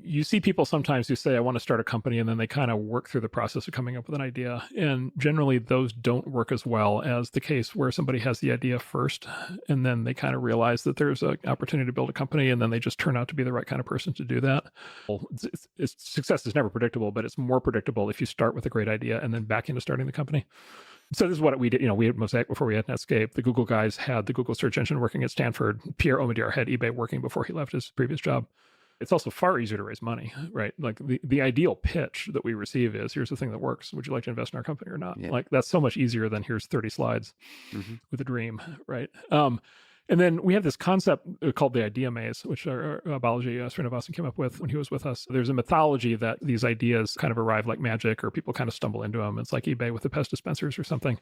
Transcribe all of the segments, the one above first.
you see people sometimes who say, I want to start a company, and then they kind of work through the process of coming up with an idea. And generally, those don't work as well as the case where somebody has the idea first, and then they kind of realize that there's an opportunity to build a company, and then they just turn out to be the right kind of person to do that. Success is never predictable, but it's more predictable if you start with a great idea and then back into starting the company. So this is what we did. We had Mosaic before we had Netscape. The Google guys had the Google search engine working at Stanford. Pierre Omidyar had eBay working before he left his previous job. It's also far easier to raise money, right? Like the ideal pitch that we receive is, here's the thing that works. Would you like to invest in our company or not? Yeah. Like that's so much easier than here's 30 slides with a dream, right? And then we have this concept called the idea maze, which our Balaji Srinivasan came up with when he was with us. There's a mythology that these ideas kind of arrive like magic, or people kind of stumble into them. It's like eBay with the pest dispensers or something.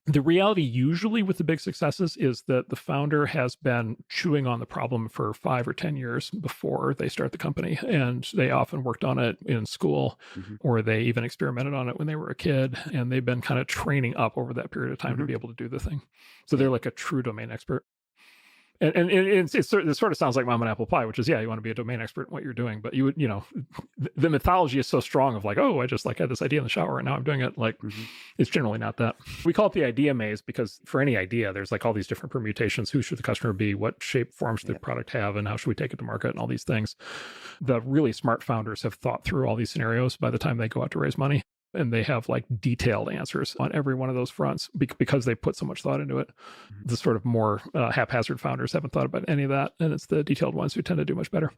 The reality usually with the big successes is that the founder has been chewing on the problem for 5 or 10 years before they start the company. And they often worked on it in school, or they even experimented on it when they were a kid. And they've been kind of training up over that period of time to be able to do the thing. So they're like a true domain expert. And it sort of sounds like mom and apple pie, which is, you want to be a domain expert in what you're doing, but the mythology is so strong of like, oh, I just like had this idea in the shower and now I'm doing it. Like it's generally not that. We call it the idea maze because for any idea, there's like all these different permutations. Who should the customer be? What shape, form should the product have? And how should we take it to market and all these things? The really smart founders have thought through all these scenarios by the time they go out to raise money. And they have like detailed answers on every one of those fronts because they put so much thought into it. The sort of more haphazard founders haven't thought about any of that. And it's the detailed ones who tend to do much better.